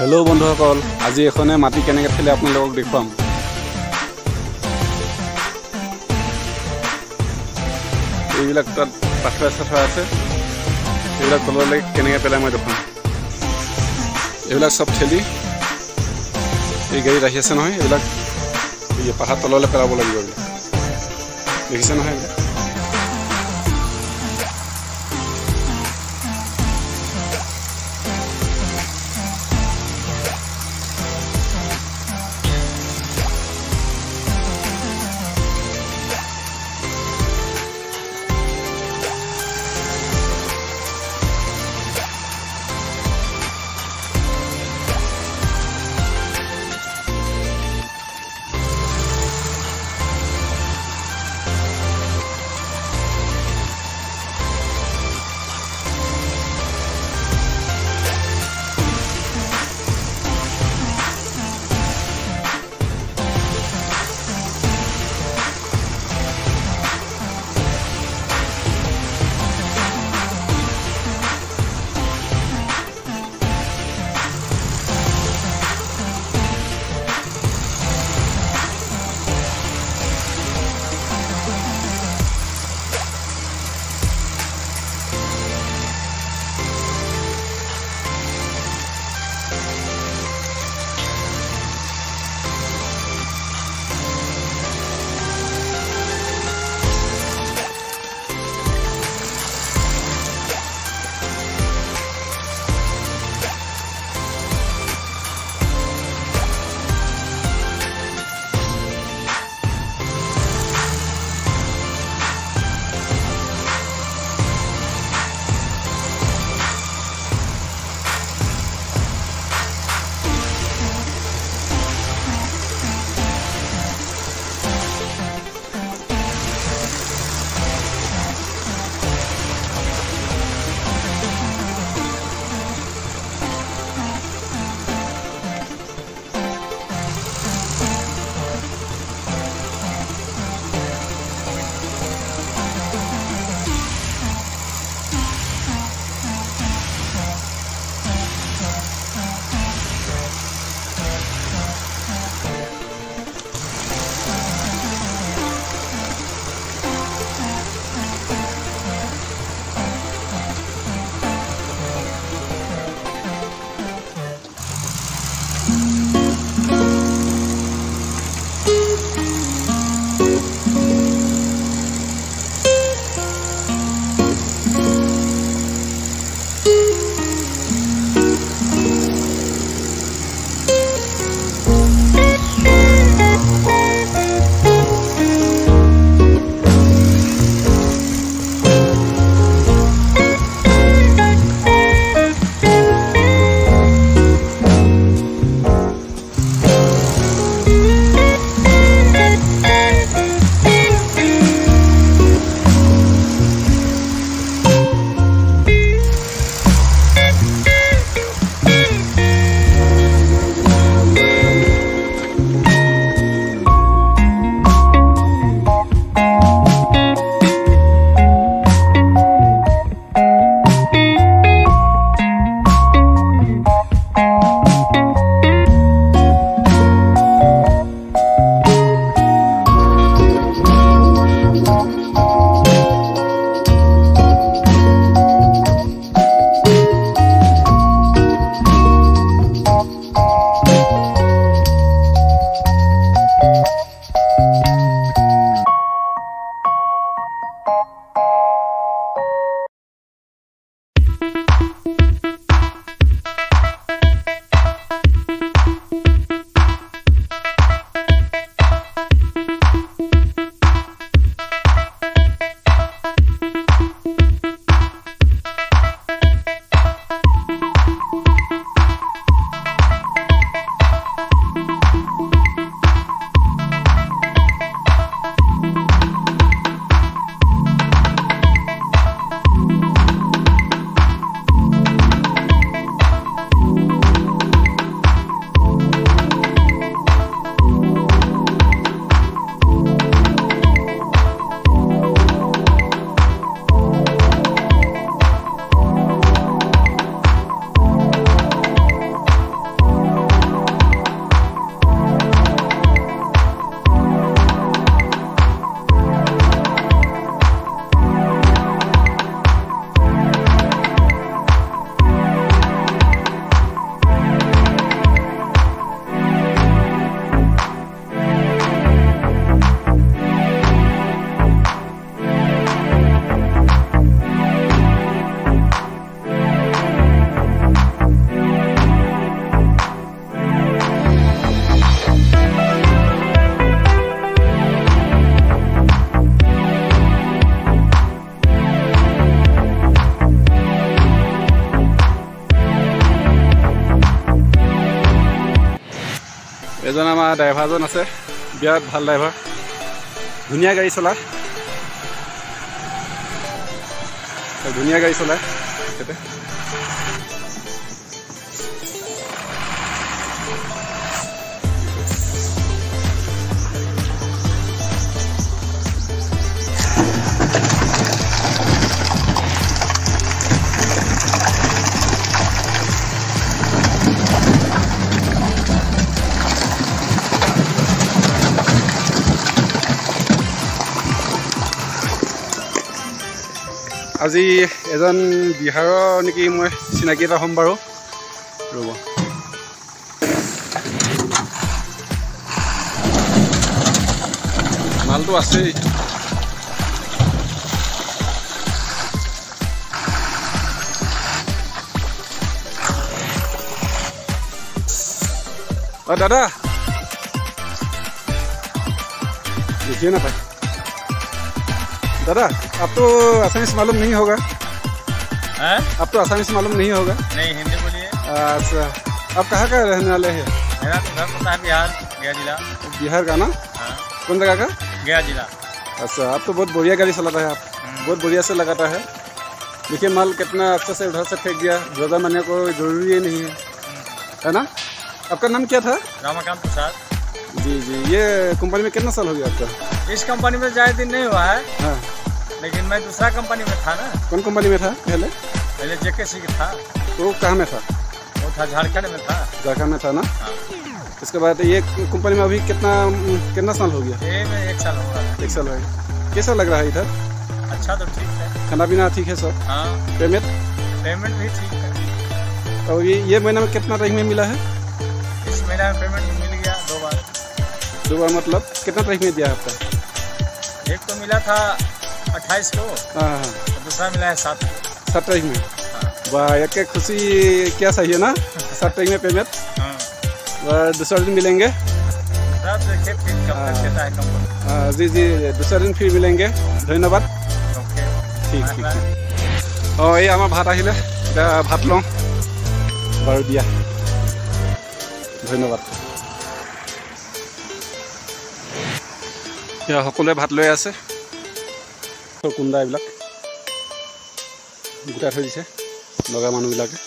Hello बंधुসকল আজি এখনে মাটি কেনেকৈ ফেলে আপোনালোকক দেখুৱাম। এইবিলাক তাত পাথৰ আছে, এইবিলাক তললৈ কেনেকৈ পেলাই মই দেখুৱাম। এইবিলাক সব ঠেলি এই গাড়ীত আহি আছে নহয়, এইবিলাক এই পাহাৰ তললৈ পেলাব লাগিব। এইবিলাক দেখিছে নহয় এইবিলাক। এজন আমাৰ ড্ৰাইভাৰজন আছে, বিৰাট ভাল ড্ৰাইভাৰ, ধুনীয়া গাড়ী চলায়, ধুনীয়া গাড়ী চলায় তেখেতে। আজি এজন বিহাৰৰ নেকি মই চিনাকি এটা হ'ম বাৰু, ৰ'ব। মালটো আছেই। दादा देखिए ना भाई, दादा आप तो आसामीज मालूम नहीं होगा? आप तो आसामीज मालूम नहीं होगा? नहीं, हिंदी बोलिए। अच्छा, आप कहाँ का रहने वाले हैं? मेरा तो घर पता है बिहार, गया जिला। बिहार का ना? हाँ। कौन जगह का? गया जिला। अच्छा, आप तो बहुत बढ़िया गाड़ी चलाता है, आप बहुत बढ़िया से लगाता है। देखिए माल कितना अच्छा से उधर से फेंक दिया, ज़्यादा मरने को जरूरी ही नहीं है ना? आपका नाम क्या था? रामाकांत प्रसाद। जी जी, ये कंपनी में कितना साल हो गया आपका? इस कंपनी में ज़्यादा दिन नहीं हुआ है। हाँ, लेकिन मैं दूसरा कंपनी में था ना। कौन कंपनी में था पहले? पहले JKC का था। तो कहाँ में था? वो था झारखंड में था। झारखंड में था ना? हाँ। इसके बाद ये कंपनी में अभी कितना साल हो गया? ये में 1 साल होगा। 1 साल है। कैसा लग रहा है इधर? अच्छा तो ठीक है। खाना पीना ठीक है सब? हाँ। पेमेंट भी ठीक है। और ये महीना में कितना तारीख में मिला है? इस महीना में पेमेंट मिल गया 2 बार। 2 बार मतलब कितना तारीख में दिया आपका? एक तो मिला था 28 को। हाँ हाँ। दूसरा मिला है 7 तारीख में। हाँ। वाह, एक खुशी क्या सही है ना? 7 तारीख में पेमेंट। हाँ। और दूसरा दिन मिलेंगे। देखिए फिर कब तक देता है कंपनी। जी जी, दूसरा दिन फिर मिलेंगे। धन्यवाद। ओके, ঠিক ঠিক। অঁ, এই আমাৰ ভাত আহিলে, এতিয়া ভাত লওঁ বাৰু, দিয়া ধন্যবাদ। এতিয়া সকলোৱে ভাত লৈ আছে, কুন্দা এইবিলাক গোটাই থৈ দিছে লগা মানুহবিলাকে।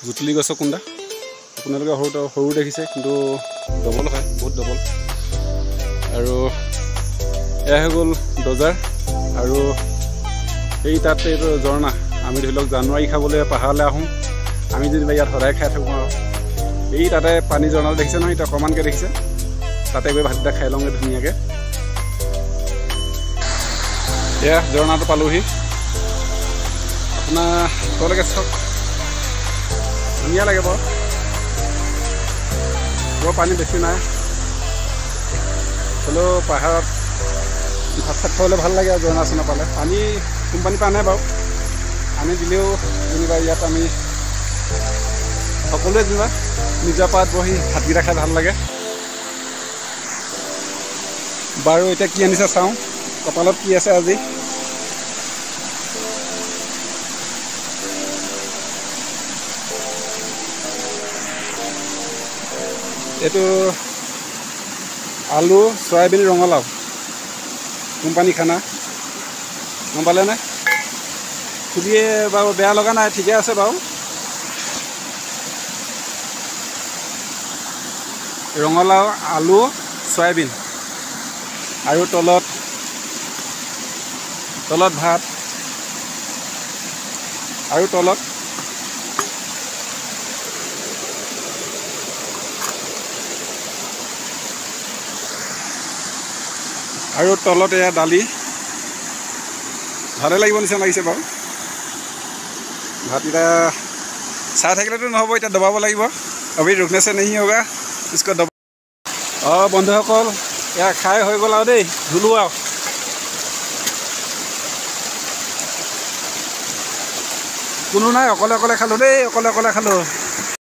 জুতলি গছৰ কুন্দা, আপোনালোকে সৰু দেখিছে, কিন্তু ডবল হয়, বহুত ডবল। আৰু এয়া হৈ গ'ল ডজাৰ। আৰু এই তাতে এইটো ঝৰ্ণা। আমি ধৰি লওক জানুৱাৰী খাবলৈ পাহাৰলৈ আহোঁ, আমি যেনিবা ইয়াত সদায় খাই থাকোঁ আৰু এই তাতে পানী ঝৰ্ণাটো দেখিছে নহয়, এতিয়া অকণমানকৈ দেখিছে, তাতে গৈ ভাতকেইটা খাই লওঁগৈ ধুনীয়াকৈ। এয়া ঝৰ্ণাটো পালোহি, আপোনাৰ তললৈকে চাওক, ধুনীয়া লাগে বাৰু, বৰ পানী বেছি নাই, হ'লেও পাহাৰত ভাত চাত খাবলৈ ভাল লাগে আৰু ঝৰ্ণা চৰ্ণা পালে। পানী কোম্পানীৰ পৰা আনে বাৰু, আনি দিলেও যেনিবা ইয়াত আমি সকলোৱে যেনিবা নিজৰ পাত বহি ভাতকেইটা খাই ভাল লাগে। বাৰু এতিয়া কি আনিছে চাওঁ, কপালত কি আছে আজি। এইটো আলু, চয়াবিন, ৰঙালাও, কোম্পানী খানা, গম পালেনে? খুলিয়ে বাৰু বেয়া লগা নাই, ঠিকে আছে বাৰু। ৰঙালাও, আলু, চয়াবিন আৰু তলত ভাত আৰু তলত এয়া দালি। ভালে লাগিব নিচিনা লাগিছে বাৰু। ভাতকেইটা চাই থাকিলেতো নহ'ব, এতিয়া দবাব লাগিব। অভি ৰুকনে से नहीं होगा, इसको दबा। অঁ বন্ধুসকল, এয়া খাই হৈ গ'ল আৰু দেই, ধুলো আৰু। কোনো নাই, অকলে খালোঁ দেই, অকলে খালোঁ।